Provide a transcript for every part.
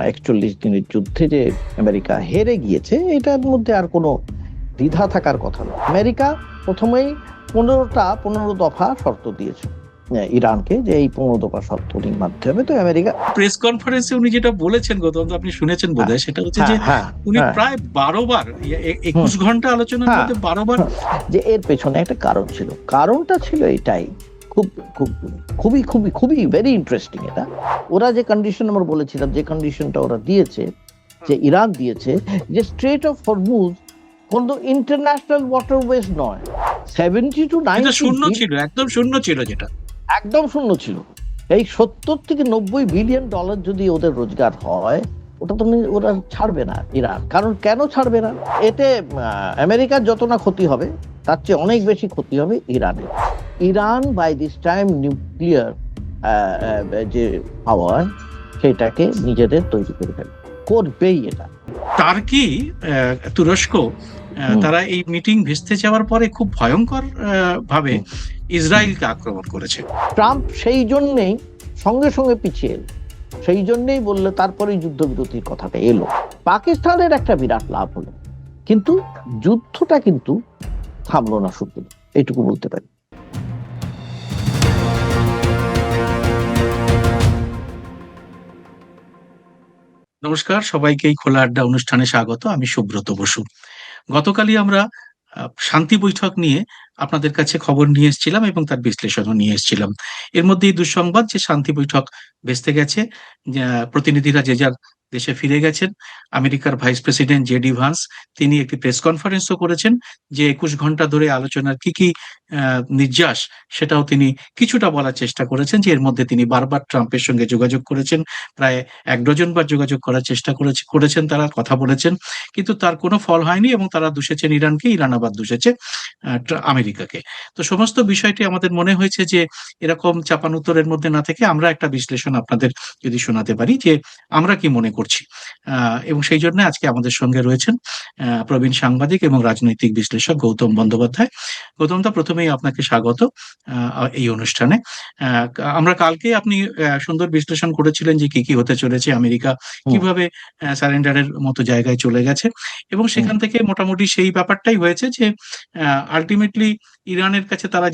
41 দিনের যুদ্ধে যে আমেরিকা হেরে গিয়েছে, এটার মধ্যে আর কোনো দ্বিধা থাকার কথা না। আমেরিকা প্রথমেই 15 দফা শর্ত দিয়েছে ইরানকে, যে এই 15 দফা শর্তর মাধ্যমে তো আমেরিকা। প্রেস কনফারেন্সে উনি যেটা বলেছেন গত, আপনি শুনেছেন হ্যাঁ, বোধহয়, সেটা হচ্ছে হ্যাঁ, যে হ্যাঁ, উনি হ্যাঁ, প্রায় 12 বার, হুম, 21 ঘন্টা আলোচনার হ্যাঁ, মধ্যে 12 বার। হ্যাঁ, যে এর পেছনে একটা কারণ ছিল। কারণটা ছিল এটাই, খুব খুব খুবই খুবই খুবই ভেরি ইন্টারেস্টিং এটা। ওরা যে কন্ডিশন আমরা বলেছিলাম, যে কন্ডিশনটা ওরা দিয়েছে, যে ইরান দিয়েছে, যে স্ট্রেট অফ হরমুজ কোন ইন্টারন্যাশনাল ওয়াটারওয়েজ নয়। 70 to যেটা 90 শূন্য ছিল, একদম শূন্য ছিল যেটা। একদম শূন্য ছিল। এই 70 থেকে 90 বিলিয়ন ডলার যদি ওদের রোজগার হয়, ওটা তো ওরা ছাড়বে না ইরান। কারণ কেন ছাড়বে না? এতে আমেরিকার যত না ক্ষতি হবে, তার চেয়ে অনেক বেশি ক্ষতি হবে ইরানের। Iran by this time nuclear যে পাওয়ার, সেটাকে নিজেদের তৈরি করে ফেলবে, করবেই এটা। টার্কি, তুরস্ক, হুম, তারা এই মিটিং ভেস্তে যাওয়ার পরে খুব ভয়ঙ্কর ভাবে হুম, হুম। ইসরায়েলকে আক্রমণ করেছে। ট্রাম্প সেই জন্যেই সঙ্গে সঙ্গে পিছিয়ে এলো, সেই জন্যই বললে, তারপরেই যুদ্ধবিরতির কথাটা এলো। পাকিস্তানের একটা বিরাট লাভ হলো, কিন্তু যুদ্ধটা কিন্তু থামলো না শুধু, এইটুকু বলতে পারি। নমস্কার, সবাইকে এই খোলা আড্ডা অনুষ্ঠানে স্বাগত। আমি সুব্রত বসু। গতকালই আমরা শান্তি বৈঠক নিয়ে আপনাদের কাছে খবর নিয়ে এসেছিলাম এবং তার বিশ্লেষণও নিয়ে এসেছিলাম। এর মধ্যে এই দুঃসংবাদ যে শান্তি বৈঠক ভেস্তে গেছে, প্রতিনিধিরা যে যার দেশে ফিরে গেছেন। আমেরিকার ভাইস প্রেসিডেন্ট জেডি ভান্স, তিনি একটি প্রেস কনফারেন্সও করেছেন, যে 21 ঘন্টা ধরে আলোচনার কি কি নির্যাস, সেটাও তিনি কিছুটা বলার চেষ্টা করেছেন। যে এর মধ্যে তিনি বারবার ট্রাম্পের সঙ্গে যোগাযোগ করেছেন, প্রায় 1 ডজন বার যোগাযোগ করার চেষ্টা করেছেন, তারা কথা বলেছেন, কিন্তু তার কোনো ফল হয়নি এবং তারা দোষেছেন ইরানকে, ইরান আবার দোষেছে আমেরিকাকে। তো সমস্ত বিষয়টি আমাদের মনে হয়েছে যে এরকম চাপানুতরের মধ্যে না থেকে আমরা একটা বিশ্লেষণ আপনাদের যদি শোনাতে পারি, যে আমরা কি মনে করছি। এবং সেই জন্য আজকে আমাদের সঙ্গে রয়েছেন প্রবীণ সাংবাদিক এবং রাজনৈতিক বিশ্লেষক গৌতম বন্দ্যোপাধ্যায়। গৌতম দা, প্রথমেই আপনাকে স্বাগত এই অনুষ্ঠানে। আহ, আমরা কালকে আপনি সুন্দর বিশ্লেষণ করেছিলেন যে কি কি হতে চলেছে, আমেরিকা হুম, কিভাবে সারেন্ডারের মতো জায়গায় চলে গেছে, এবং হুম, সেখান থেকে মোটামুটি সেই ব্যাপারটাই হয়েছে যে আলটিমেটলি ইরানের কাছে তারা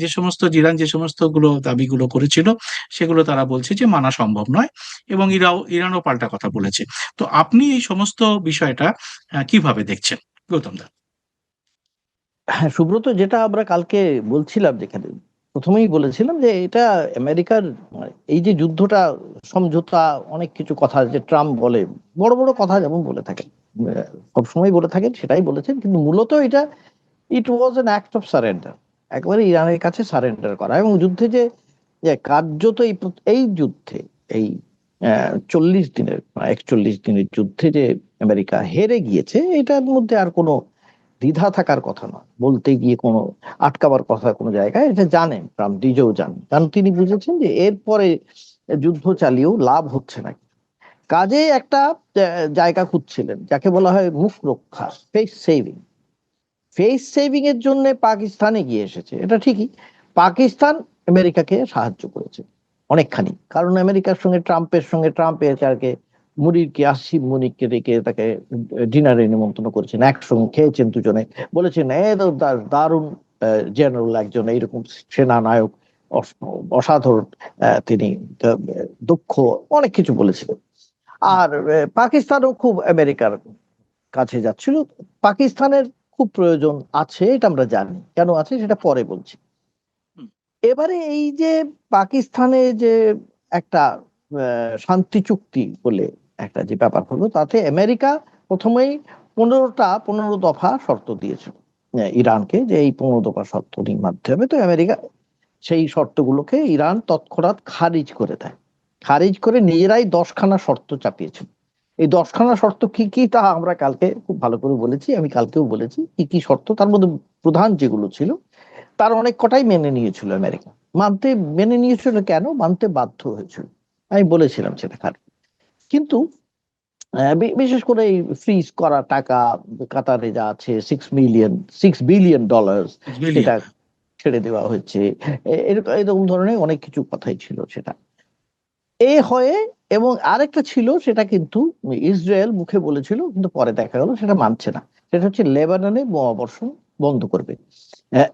ইরান যে সমস্ত গুলো দাবিগুলো করেছিল, সেগুলো তারা বলছে যে মানা সম্ভব নয়, এবং ইরানও পাল্টা কথা বলেছে। তো আপনি এই সমস্ত বিষয়টা কিভাবে দেখছেন, গৌতম দা? হ্যাঁ সুব্রত, যেটা আমরা কালকে বলছিলাম, যেখানে প্রথমেই বলেছিলাম যে এটা আমেরিকার এই যে যুদ্ধটা, সমঝোতা, অনেক কিছু কথা যে ট্রাম্প বলে, বড় বড় কথা যেমন বলে থাকেন, সবসময় বলে থাকেন, সেটাই বলেছেন, কিন্তু মূলত এটা it was an act of surrender, একবারে ইরানের কাছে সারেন্ডার করা। এবং যুদ্ধে যে যে কার্যত এই যুদ্ধে, এই 40 দিনের 41 দিনের যুদ্ধে যে আমেরিকা হেরে গিয়েছে, এটার মধ্যে আর কোনো দ্বিধা থাকার কথা না। বলতে গিয়ে কোনো আটকাবার কথা কোনো জায়গায়, এটা জানেন, ট্রাম্প নিজেও জানেন, কারণ তিনি বুঝেছেন যে এরপরে যুদ্ধ চালিয়েও লাভ হচ্ছে না। কাজে একটা জায়গা খুঁজছিলেন, যাকে বলা হয় মুখ রক্ষা, ফেস সেভিং। ফেস সেভিং এর জন্য পাকিস্তানে গিয়ে এসেছে, এটা ঠিকই। পাকিস্তান আমেরিকাকে সাহায্য করেছে অনেকখানি, কারণ আমেরিকার সঙ্গে ট্রাম্প এটাকে মুনিরকে, আসিফ মুনিরকে ডেকে তাকে ডিনারে নিমন্ত্রণ করেছেন, একসঙ্গে খেয়েছেন দুজনে, বলেছেন এ তো দারুণ জেনারেল একজন, এইরকম সেনা নায়ক, অসাধারণ, তিনি আহ, দক্ষ, অনেক কিছু বলেছিলেন। আর পাকিস্তানও খুব আমেরিকার কাছে যাচ্ছিল। পাকিস্তানের খুব প্রয়োজন আছে, এটা আমরা জানি, কেন আছে সেটা পরে বলছি। এবারে এই যে পাকিস্তানে যে একটা শান্তি চুক্তি বলে একটা যে ব্যাপার হলো, তাতে আমেরিকা প্রথমেই 15 দফা শর্ত দিয়েছিল ইরানকে, যে এই 15 দফা শর্তর মাধ্যমে তো আমেরিকা, সেই শর্তগুলোকে ইরান তৎক্ষণাৎ খারিজ করে দেয়। খারিজ করে নিজেরাই 10খানা শর্ত চাপিয়েছিল। এই 10খানা শর্ত কি কি তা আমরা কালকে খুব ভালো করে বলেছি, আমি কালকেও বলেছি কি কি শর্ত। তার মধ্যে প্রধান যেগুলো ছিল, তার অনেক কটাই মেনে নিয়েছিল আমেরিকা। মানতে মেনে নিয়েছিল, কেন মানতে বাধ্য হয়েছিল আমি বলেছিলাম সেটা খারাপ। কিন্তু বিশেষ করে এই ফ্রিজ করা টাকা, কাতারে যা আছে 6 বিলিয়ন ডলার, বিলিয়ন। সেটা ছেড়ে দেওয়া হয়েছে, এরকম এরকম ধরনের অনেক কিছু কথাই ছিল সেটা। এ হয়ে, এবং আরেকটা ছিল, সেটা কিন্তু ইসরায়েল মুখে বলেছিল কিন্তু পরে দেখা গেল সেটা মানছে না, সেটা হচ্ছে লেবাননে বোমাবর্ষণ বন্ধ করবে।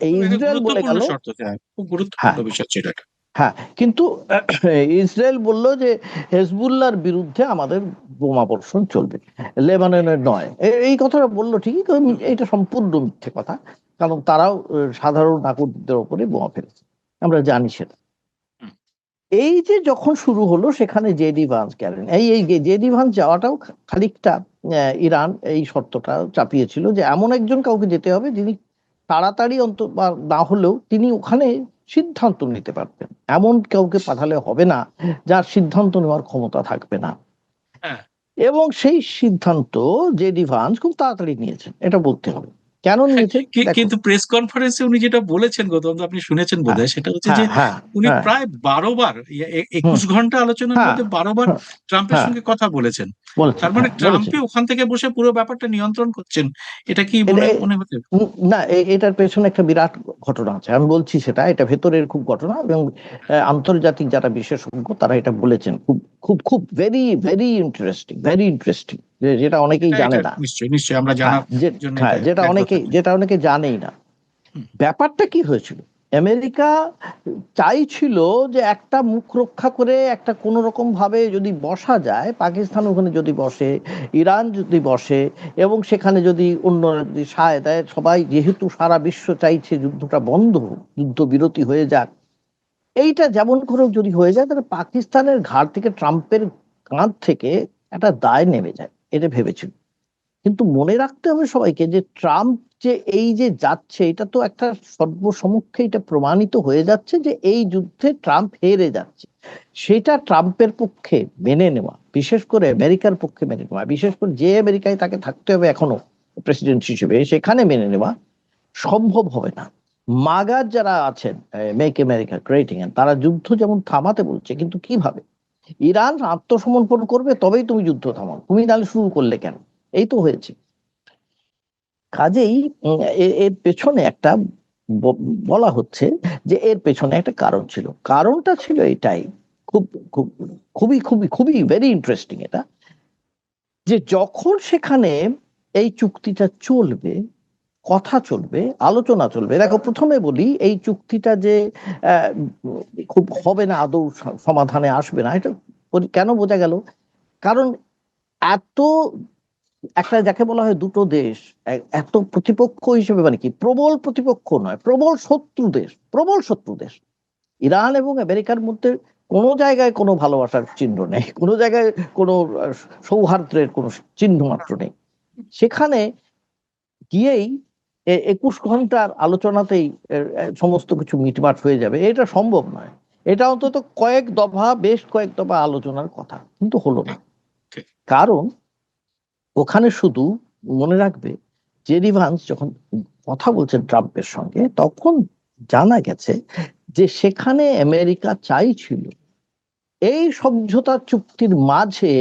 এই এটা ইসরায়েল বলে গুরুত্বপূর্ণ গেল। শর্ত, হ্যাঁ, খুব গুরুত্বপূর্ণ হ্যাঁ, বিষয় ছিল এটা। হ্যাঁ, কিন্তু ইসরায়েল বলল যে হেজবুল্লাহর বিরুদ্ধে আমাদের বোমাবর্ষণ চলবে, লেবাননের নয়। এই কথাটা বললো ঠিকই, কিন্তু এটা সম্পূর্ণ মিথ্যে কথা, কারণ তারাও সাধারণ নাগরিকদের উপরে বোমা ফেলেছে, আমরা জানি সেটা। হুম, এই যে যখন শুরু হলো, সেখানে জেডি ভান্স গেলেন। এই জেডি ভান্স যাওয়াটাও খানিকটা ইরান এই শর্তটা চাপিয়েছিল যে এমন একজন কাউকে যেতে হবে যিনি তাড়াতাড়ি অন্তত বা না হলেও তিনি ওখানে সিদ্ধান্ত নিতে পারবেন, এমন কাউকে পাঠালে হবে না যার সিদ্ধান্ত নেওয়ার ক্ষমতা থাকবে না। হ্যাঁ। এবং সেই সিদ্ধান্ত জেডি ভান্স খুব তাড়াতাড়ি নিয়েছেন, এটা বলতে হবে। কেন নিয়েছেন দেখো। কিন্তু প্রেস কনফারেন্সে উনি যেটা বলেছেন, গৌতম, আপনি শুনেছেন হ্যাঁ, বোধহয়, সেটা হচ্ছে যে হ্যাঁ, হ্যাঁ, উনি হ্যাঁ, প্রায় 12 বার, হুম, 21 ঘন্টা আলোচনার হ্যাঁ, মধ্যে 12 বার হ্যাঁ, ট্রাম্পের হ্যাঁ, সঙ্গে কথা বলেছেন। বলেছেন, তার মানে হ্যাঁ বলেছেন। ট্রাম্পই ওখান থেকে বসে পুরো ব্যাপারটা নিয়ন্ত্রণ করছেন, এটা কি এটা মনে মনে হচ্ছে? না, এটার পেছনে একটা বিরাট ঘটনা আছে, আমি বলছি সেটা, এটা ভেতরের খুব ঘটনা, এবং আন্তর্জাতিক যারা বিশেষজ্ঞ তারা এটা বলেছেন, খুব খুব খুব very very interesting, very interesting, যেটা অনেকেই এটা এটা জানে না। নিশ্চয়ই নিশ্চয়ই আমরা হ্যাঁ, জানার জন্য হ্যাঁ, এটা ব্যগ্র থাকি। যেটা অনেকে জানেই না। হুম, ব্যাপারটা কি হয়েছিল, আমেরিকা চাইছিল যে একটা মুখ রক্ষা করে একটা কোনো রকম ভাবে যদি বসা যায়, পাকিস্তান ওখানে যদি বসে, ইরান যদি বসে, এবং সেখানে যদি অন্য যদি সায় দেয় সবাই, যেহেতু সারা বিশ্ব চাইছে যুদ্ধটা বন্ধ হোক, যুদ্ধ বিরতি হয়ে যাক, এইটা যেমন করে যদি হয়ে যায় তাহলে পাকিস্তানের ঘাট থেকে, ট্রাম্পের কাঁধ থেকে একটা দায় নেমে যায়, এটা ভেবেছিল। কিন্তু মনে রাখতে হবে সবাইকে যে ট্রাম্প যে এই যে যাচ্ছে, এটা তো একটা সর্বসমক্ষে এটা প্রমাণিত হয়ে যাচ্ছে যে এই যুদ্ধে ট্রাম্প হেরে যাচ্ছে। সেটা ট্রাম্পের পক্ষে মেনে নেওয়া, বিশেষ করে আমেরিকার পক্ষে মেনে নেওয়া, বিশেষ করে যে আমেরিকায় তাকে থাকতে হবে এখনো প্রেসিডেন্ট হিসেবে, সেখানে মেনে নেওয়া সম্ভব হবে না। মাগার যারা আছেন, মেক আমেরিকা গ্রেট এগেইন, তারা যুদ্ধ যেমন থামাতে বলছে, কিন্তু কিভাবে? ইরান আত্মসমর্পণ করবে তবেই তুমি যুদ্ধ থামাও, তুমি তাহলে শুরু করলে কেন? এই তো হয়েছে। কাজেই এর পেছনে একটা বলা হচ্ছে যে এর পেছনে একটা কারণ ছিল, কারণটা ছিল এটাই, খুব খুব খুবই খুবই খুবই ভেরি ইন্টারেস্টিং এটা, যে যখন সেখানে এই চুক্তিটা চলবে, কথা চলবে, আলোচনা চলবে। দেখো, প্রথমে বলি এই চুক্তিটা যে আহ, খুব হবে না, আদৌ সমাধানে আসবে না, এটা কেন বোঝা গেল? কারণ এত একটা, যাকে বলা হয় দুটো দেশ, এত প্রতিপক্ষ হিসেবে, মানে কি প্রবল প্রতিপক্ষ নয়, প্রবল শত্রু দেশ, প্রবল শত্রু দেশ, ইরান এবং আমেরিকার মধ্যে কোনো জায়গায় কোনো ভালোবাসার চিহ্ন নেই, কোনো জায়গায় কোনো সৌহার্দ্যের কোনো চিহ্ন মাত্র নেই। সেখানে গিয়েই 21 ঘন্টার আলোচনাতেই সমস্ত কিছু মিটমাট হয়ে যাবে, এটা সম্ভব নয়। এটা অন্তত কয়েক দফা, বেশ কয়েক দফা আলোচনার কথা, কিন্তু হলো না। ঠিক ঠিক। কারণ ওখানে শুধু মনে রাখবে, জেডি ভান্স যখন কথা বলছেন ট্রাম্পের সঙ্গে, তখন জানা গেছে যে সেখানে আমেরিকা চাইছিল এই সমঝোতা চুক্তির মাঝে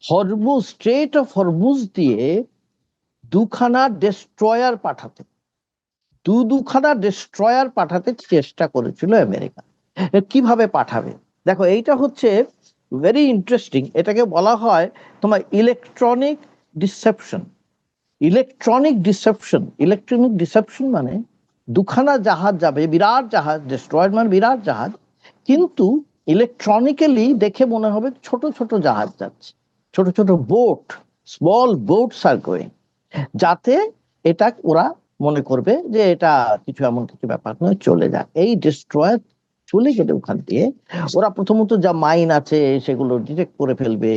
হরমুজ, স্ট্রেট অফ হরমুজ দিয়ে দুখানা ডেস্ট্রয়ার পাঠাতে, দুখানা ডেস্ট্রয়ার পাঠাতে চেষ্টা করেছিল আমেরিকা। কিভাবে পাঠাবে? দেখো, এইটা হচ্ছে ভেরি ইন্টারেস্টিং, এটাকে বলা হয় তোমার ইলেকট্রনিক ডিসেপশন। ইলেকট্রনিক ডিসেপশন মানে দুখানা জাহাজ যাবে, বিরাট জাহাজ, ডেস্ট্রয়ার মানে বিরাট জাহাজ, কিন্তু ইলেকট্রনিক্যালি দেখে মনে হবে ছোট ছোট জাহাজ যাচ্ছে, ছোট ছোট boat, small boats are going, যাতে এটা ওরা মনে করবে যে এটা কিছু এমন কিছু ব্যাপার নয়, চলে যাক। এই ডিস্ট্রয়ার চলে গেলে ওখান দিয়ে ওরা প্রথমত যা মাইন আছে সেগুলো ডিটেক্ট করে ফেলবে,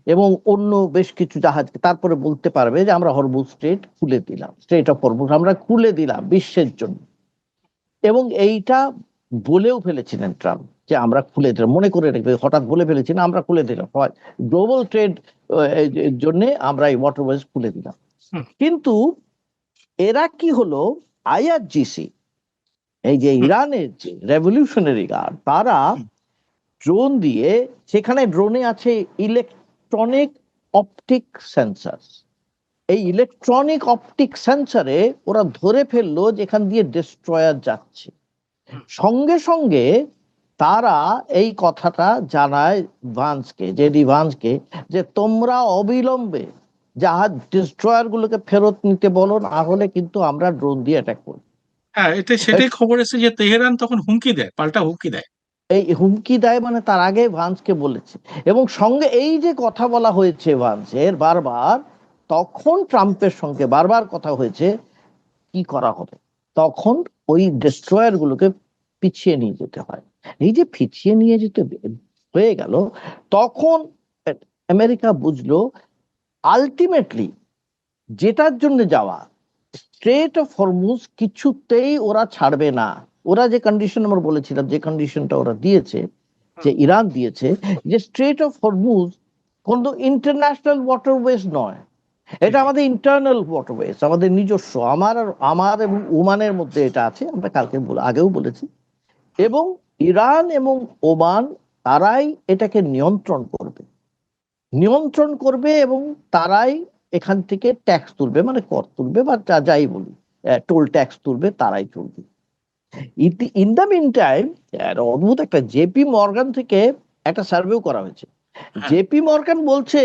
এবং অন্য বেশ কিছু জাহাজকে তারপরে বলতে পারবে যে আমরা হরমুজ স্ট্রেট খুলে দিলাম, স্ট্রেট অফ হরমুজ আমরা খুলে দিলাম বিশ্বের জন্য। এবং এইটা বলেও ফেলেছিলেন ট্রাম্প যে আমরা খুলে দিলাম, মনে করে রাখবে, হঠাৎ বলে ফেলেছি না আমরা খুলে দিলাম, গ্লোবাল ট্রেড জন্য আমরা এই ওয়াটারওয়েজ খুলে দিলাম। হুম, কিন্তু এরা কি হলো, আইআরজিসি, এই যে হুম, ইরানের যে রেভলিউশনারি গার্ড, তারা হুম, ড্রোন দিয়ে, সেখানে ড্রোনে আছে ইলেকট্রনিক অপটিক সেন্সার, এই ইলেকট্রনিক অপটিক সেন্সারে ওরা ধরে ফেললো যেখান দিয়ে ডেস্ট্রয়ার যাচ্ছে। হুম, সঙ্গে সঙ্গে তারা এই কথাটা জানায় জেডি ভান্সকে, যে তোমরা অবিলম্বে জাহাজ ডিস্ট্রয়ার গুলোকে ফেরত নিতে বলো, না হলে কিন্তু আমরা ড্রোন দিয়ে অ্যাটাক করব। হ্যাঁ, সেটাই খবর এসেছে যে তেহরান তখন হুমকি দেয়, পাল্টা হুমকি দেয়। এই হুমকি দেয় মানে তার আগে ভান্সকে বলেছে, এবং সঙ্গে এই যে কথা বলা হয়েছে ভান্সের বারবার, তখন ট্রাম্পের সঙ্গে বারবার কথা হয়েছে কি করা হবে। তখন ওই ডেস্ট্রয়ার গুলোকে পিছিয়ে নিয়ে যেতে হয়। এই যে পিছিয়ে নিয়ে যেতে হয়ে গেল, তখন আমেরিকা বুঝলো আলটিমেটলি যেটার জন্য যাওয়া, স্ট্রেট অফ হরমুজ কিছুতেই ওরা ছাড়বে না। ওরা যে কন্ডিশন আমরা বলেছিলাম, যে কন্ডিশনটা ওরা দিয়েছে, যে ইরান দিয়েছে, যে স্ট্রেট অফ হরমুজ কোন ইন্টারন্যাশনাল ওয়াটারওয়েজ নয়, এটা আমাদের ইন্টারনাল ওয়াটারওয়েজ, আমাদের নিজস্ব, আমার এবং ওমানের মধ্যে এটা আছে, আমরা কালকে আগেও বলেছি। এবং ইরান এবং ওমান তারাই এটাকে নিয়ন্ত্রণ করবে এবং তারাই এখান থেকে ট্যাক্স তুলবে, মানে কর তুলবে, বা যাই বলি, টোল ট্যাক্স তুলবে, তারাই তুলবে। ইন দ্য মিন টাইম, অদ্ভুত একটা জেপি মর্গান থেকে একটা সার্ভেও করা হয়েছে। জেপি মর্গান বলছে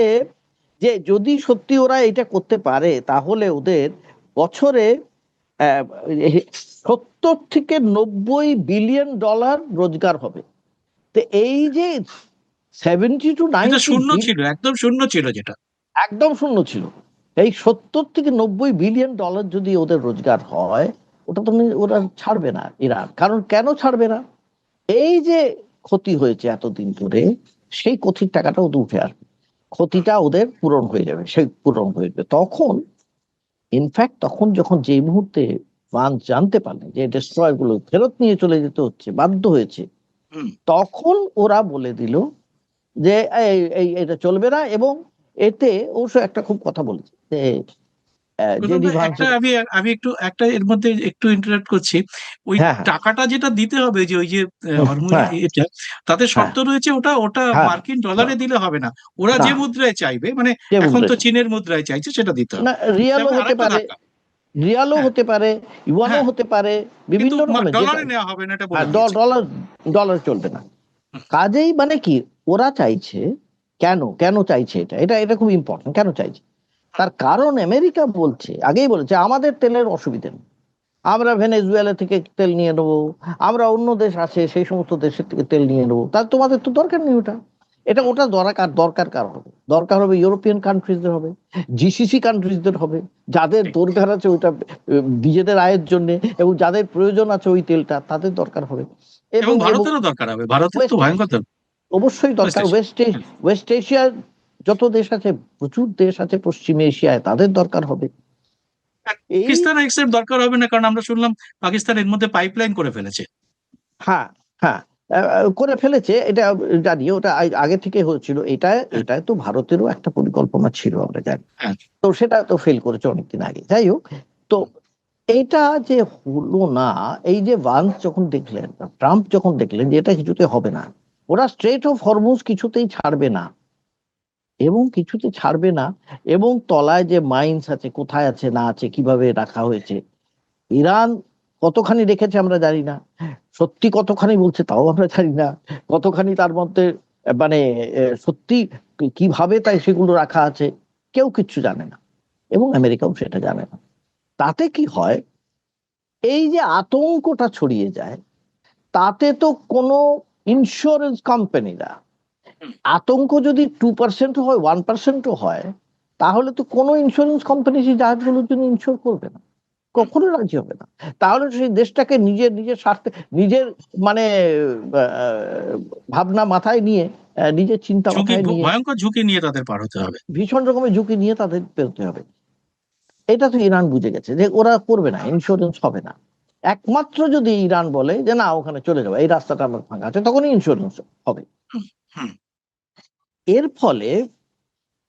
যে যদি সত্যি ওরা এটা করতে পারে, তাহলে ওদের বছরে 70 থেকে 90 বিলিয়ন ডলার রোজগার হবে। তো এই যে 70 to 90 শূন্য ছিল, একদম শূন্য ছিল যেটা। একদম শূন্য ছিল, এই 70 থেকে 90 বিলিয়ন ডলার যদি ওদের রোজগার হয়, ওটা তো ওরা ছাড়বে না ইরান। কারণ কেন ছাড়বে না? এই যে ক্ষতি হয়েছে এতদিন ধরে, সেই ক্ষতির টাকাটা ওদের উঠে আসবে, ক্ষতিটা ওদের পূরণ হয়ে যাবে, সেই পূরণ হয়ে যাবে। তখন ইনফ্যাক্ট তখন যখন যে মুহূর্তে ফ্রান্স জানতে পারলেন যে ডেস্ট্রয়ার গুলো ফেরত নিয়ে চলে যেতে হচ্ছে, বাধ্য হয়েছে, তখন ওরা বলে দিল যে এটা চলবে না। এবং এতে অবশ্য একটা খুব কথা বলেছে যে জেডি ভান্স, আমি একটু এর মধ্যে একটু ইন্টারাপ্ট করছি। ওই হ্যাঁ হ্যাঁ টাকাটা যেটা দিতে হবে, যে ওই যে হরমুজ হ্যাঁ এটা, তাতে হ্যাঁ শর্ত রয়েছে, ওটা হ্যাঁ মার্কিন ডলারে দিলে হবে না, ওরা না, যে মুদ্রায় চাইবে, মানে যে এখন তো মুদ্রা চীনের মুদ্রায় চাইছে, সেটা দিতে হবে। না, রিয়ালও তারপরে হতে আরেকটা পারে, ধাক্কা। রিয়ালও হ্যাঁ, হতে পারে, ইউয়ানও হ্যাঁ, হতে পারে, কিন্তু বিভিন্ন রকমের, যেটা ডলারে নেওয়া হবে না, এটা বলে দিয়েছে। ডলার, ডলার চলবে না। কাজেই মানে কি ওরা চাইছে, কেন কেন চাইছে এটা, এটা এটা খুব ইম্পর্টেন্ট, কেন চাইছে? তার কারণ আমেরিকা বলছে, আগেই বলেছে, আমাদের তেলের অসুবিধা নেই, আমরা ভেনেজুয়েলা থেকে তেল নিয়ে নেবো, আমরা অন্য দেশ আছে সেই সমস্ত দেশের থেকে তেল নিয়ে নেবো, তার তোমাদের তো দরকার নেই ওটা। এটা ওটা দরকার কার হবে? দরকার হবে ইউরোপিয়ান কান্ট্রিজদের হবে, জিসিসি কান্ট্রিজদের হবে, যাদের দরকার আছে ওইটা নিজেদের আয়ের জন্য, এবং যাদের প্রয়োজন আছে ওই তেলটা, তাদের দরকার হবে। এবং এবং এবং ভারতেরও দরকার হবে, ভারতের তো ওয়েস্ট ভয়ঙ্কর দরকার। অবশ্যই দরকার, ওয়েস্ট এশিয়ার যত দেশ আছে, প্রচুর দেশ আছে পশ্চিম এশিয়ায়, তাদের দরকার হবে। এই পাকিস্তান এক্সেপ্ট দরকার হবে না, কারণ আমরা শুনলাম পাকিস্তান এর মধ্যে পাইপলাইন করে ফেলেছে। হ্যাঁ হ্যাঁ করে ফেলেছে, এটা জানি, ওটা আগে থেকে হয়েছিল। এটা তো ভারতেরও একটা পরিকল্পনা ছিল, আমরা জানি। হ্যাঁ, তো সেটা তো ফেল করেছে অনেকদিন আগে। যাই হোক, তো এইটা যে হলো না, এই যে ভান্স যখন দেখলেন, ট্রাম্প যখন দেখলেন যে এটা কিছুতে হবে না, ওরা স্ট্রেট অফ হরমুজ কিছুতেই ছাড়বে না, এবং কিছুতে ছাড়বে না, এবং তলায় যে মাইন্স আছে, কোথায় আছে না আছে, কিভাবে রাখা হয়েছে, ইরান কতখানি রেখেছে আমরা জানি না, সত্যি কতখানি বলছে তাও আমরা জানি না, কতখানি তার মধ্যে মানে সত্যি কিভাবে তাই সেগুলো রাখা আছে, কেউ কিচ্ছু জানে না, এবং আমেরিকাও সেটা জানে না। তাতে কি হয়, এই যে আতঙ্কটা ছড়িয়ে যায়, তাতে তো কোনো ইন্স্যুরেন্স কোম্পানিরা, আতঙ্ক যদি 2% হয়, 1%ও হয়, তাহলে তো কোনো ইন্স্যুরেন্স কোম্পানি সেই জাহাজগুলোর জন্য ইন্স্যুর করবে না, কখনো রাজি হবে না। তাহলে সেই দেশটাকে নিজের নিজের স্বার্থে, নিজের মানে ভাবনা মাথায় নিয়ে, নিজের চিন্তা মাথায় নিয়ে, ভয়ঙ্কর ঝুঁকি নিয়ে তাদের পার হতে হবে। ভীষণ রকমের ঝুঁকি নিয়ে তাদের পেরোতে হবে। এটা তো ইরান বুঝে গেছে যে ওরা করবে না, ইন্স্যুরেন্স হবে না। একমাত্র যদি ইরান বলে যে না, ওখানে চলে যাবে, এই রাস্তাটা আমার ফাঁকা আছে, তখনই ইন্স্যুরেন্স হবে। হুম, এর ফলে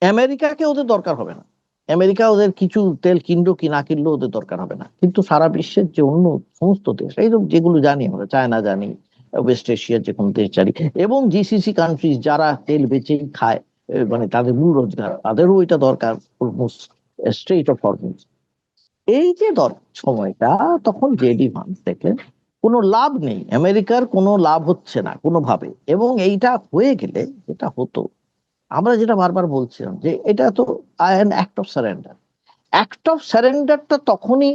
আমেরিকাকে ওদের দরকার হবে না, আমেরিকা ওদের কিছু তেল কিনলো কি না কিনলো ওদের দরকার হবে না। কিন্তু সারা বিশ্বের যে অন্য সমস্ত দেশ, এইরকম যেগুলো জানি আমরা, চায়না জানি, ওয়েস্ট এশিয়ার যে কোনো দেশ জানি, এবং জিসিসি কান্ট্রিজ যারা তেল বেচেই খায়, মানে তাদের মূল রোজগার, তাদেরও এটা দরকার, অলমোস্ট স্ট্রেট অফ হরমুজ। এই যে সময়টা, তখন জেডি ভান্স দেখলেন কোনো লাভ নেই, আমেরিকার কোনো লাভ হচ্ছে না কোনোভাবে। এবং এইটা হয়ে গেলে যেটা হতো, আমরা যেটা বারবার বলছিলাম যে এটা তো an act of surrender. Act of সারেন্ডারটা তখনই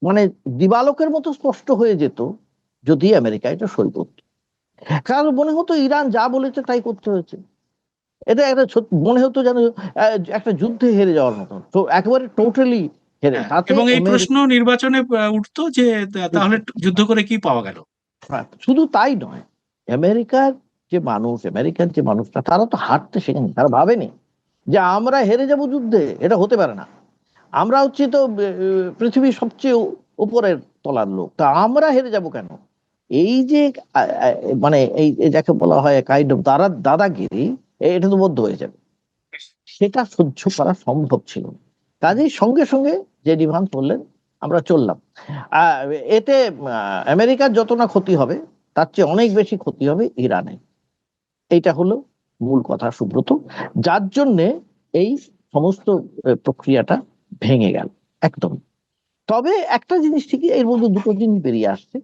মানে দিবালোকের মতো স্পষ্ট হয়ে যেত যদি আমেরিকা এটা সই করত। কারণ মনে হতো ইরান যা বলেছে তাই করতে হয়েছে। এটা একটা মনে হতো যেন একটা যুদ্ধে হেরে যাওয়ার মতো, তো একেবারে টোটালি হেরে। হ্যাঁ, তাতে এবং এই প্রশ্ন নির্বাচনে উঠতো যে তাহলে যুদ্ধ করে কি পাওয়া গেল। শুধু তাই নয়, আমেরিকার আমেরিকার যে মানুষটা, তারা তো হারতে শেখেনি, তারা ভাবেনি যে আমরা হেরে যাব যুদ্ধে, এটা হতে পারে না। আমরা হচ্ছে তো পৃথিবীর সবচেয়ে উপরের তলার লোক, তা আমরা হেরে যাব কেন? এই যে মানে এই যাকে বলা হয় কাইন্ড অফ দাদাগিরি, এটা তো বদ্ধ হয়ে যাবে, সেটা সহ্য করা সম্ভব ছিল না। কাজেই সঙ্গে সঙ্গে যে ডিমান্ড করলেন, আমরা চললাম। আহ, এতে আমেরিকার যত না ক্ষতি হবে, তার চেয়ে অনেক বেশি ক্ষতি হবে ইরানে। এইটা হলো মূল কথা, সুব্রত, যার জন্যে এই সমস্ত প্রক্রিয়াটা ভেঙে গেল একদম। তবে একটা জিনিস ঠিকই এর মধ্যে দুটো জিনিস বেরিয়ে আসছে,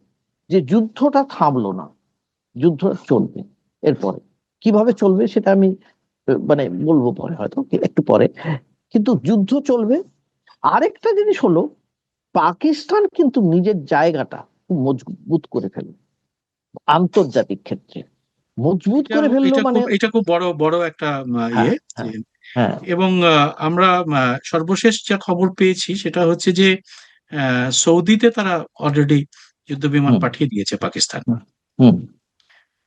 যে যুদ্ধটা থামলো না, যুদ্ধ চলবে। এরপরে কিভাবে চলবে সেটা আমি মানে বলবো পরে, হয়তো একটু পরে, কিন্তু যুদ্ধ চলবে। আরেকটা জিনিস হলো, পাকিস্তান কিন্তু নিজের জায়গাটা খুব মজবুত করে ফেললো আন্তর্জাতিক ক্ষেত্রে। মজবুত এটা করে ফেললো এটা মানে, খুব এটা খুব বড় বড় একটা হ্যাঁ ইয়ে যে, হ্যাঁ হ্যাঁ, এবং আমরা সর্বশেষ যা খবর পেয়েছি সেটা হচ্ছে যে সৌদিতে তারা অলরেডি যুদ্ধ বিমান হুম পাঠিয়ে দিয়েছে পাকিস্তান। হুম হুম।